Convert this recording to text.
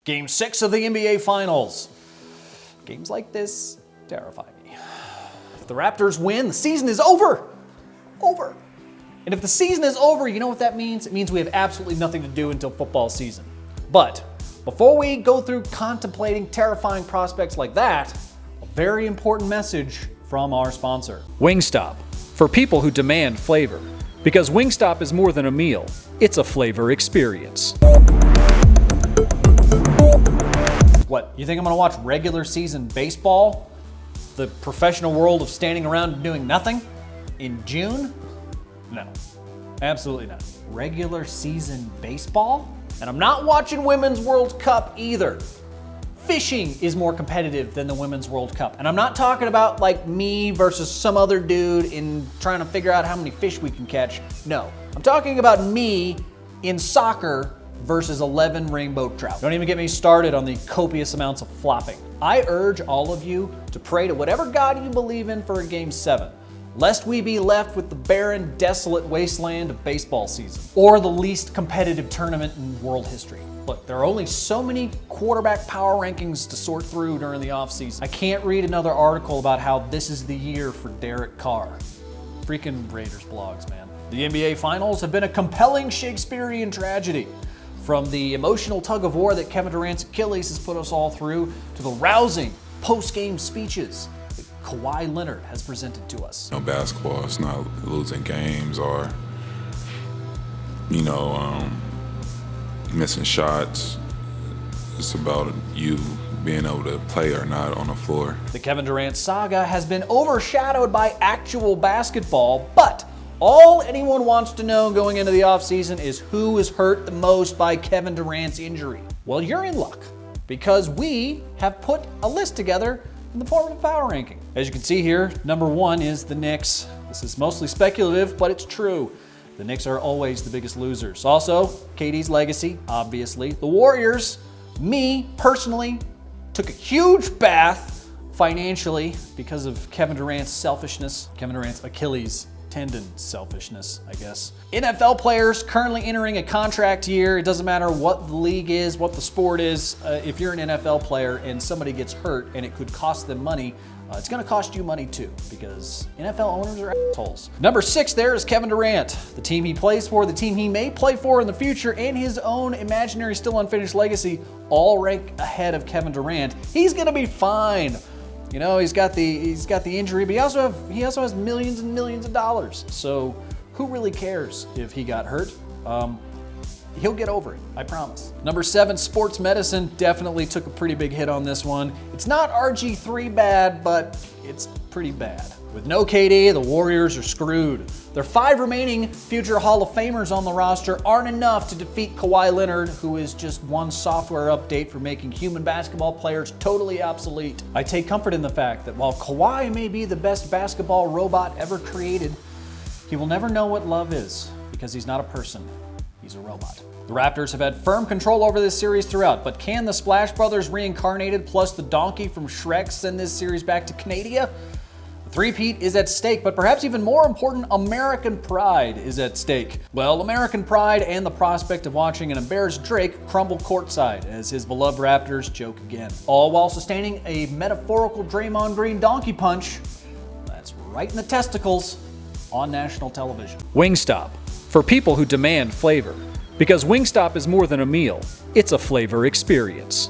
Game 6 of the NBA Finals. Games like this terrify me. If the Raptors win, the season is over. Over. And if the season is over, you know what that means? It means we have absolutely nothing to do until football season. But before we go through contemplating terrifying prospects like that, a very important message from our sponsor. Wingstop, for people who demand flavor. Because Wingstop is more than a meal, it's a flavor experience. What, you think I'm gonna watch regular season baseball? The professional world of standing around and doing nothing? In June? No, absolutely not. Regular season baseball? And I'm not watching Women's World Cup either. Fishing is more competitive than the Women's World Cup. And I'm not talking about like me versus some other dude in trying to figure out how many fish we can catch. No, I'm talking about me in soccer versus 11 rainbow trout. Don't even get me started on the copious amounts of flopping. I urge all of you to pray to whatever God you believe in for a Game 7, lest we be left with the barren, desolate wasteland of baseball season, or the least competitive tournament in world history. Look, there are only so many quarterback power rankings to sort through during the offseason. I can't read another article about how this is the year for Derek Carr. Freaking Raiders blogs, man. The NBA Finals have been a compelling Shakespearean tragedy. From the emotional tug of war that Kevin Durant's Achilles has put us all through, to the rousing post-game speeches that Kawhi Leonard has presented to us. Basketball, it's not losing games or, missing shots. It's about you being able to play or not on the floor. The Kevin Durant saga has been overshadowed by actual basketball, but all anyone wants to know going into the offseason is who is hurt the most by Kevin Durant's injury. Well, you're in luck, because we have put a list together in the form of a power ranking. As you can see here, number 1 is the Knicks. This is mostly speculative, but it's true. The Knicks are always the biggest losers. Also, KD's legacy, obviously. The Warriors, me personally, took a huge bath financially because of Kevin Durant's selfishness, Kevin Durant's Achilles tendon selfishness, I guess. NFL players currently entering a contract year. It doesn't matter what the league is, what the sport is. If you're an NFL player and somebody gets hurt and it could cost them money, it's gonna cost you money too, because NFL owners are assholes. Number 6 there is Kevin Durant. The team he plays for, the team he may play for in the future, and his own imaginary still unfinished legacy all rank ahead of Kevin Durant. He's gonna be fine. You know, he's got the injury, but he also has millions and millions of dollars. So who really cares if he got hurt? He'll get over it, I promise. Number 7, sports medicine definitely took a pretty big hit on this one. It's not RG3 bad, but it's pretty bad. With no KD, the Warriors are screwed. Their 5 remaining future Hall of Famers on the roster aren't enough to defeat Kawhi Leonard, who is just one software update for making human basketball players totally obsolete. I take comfort in the fact that while Kawhi may be the best basketball robot ever created, he will never know what love is, because he's not a person. He's a robot. The Raptors have had firm control over this series throughout, but can the Splash Brothers reincarnated plus the donkey from Shrek send this series back to Canada? The three-peat is at stake, but perhaps even more important, American pride is at stake. Well, American pride and the prospect of watching an embarrassed Drake crumble courtside as his beloved Raptors joke again. All while sustaining a metaphorical Draymond Green donkey punch that's right in the testicles on national television. Wingstop, for people who demand flavor. Because Wingstop is more than a meal, it's a flavor experience.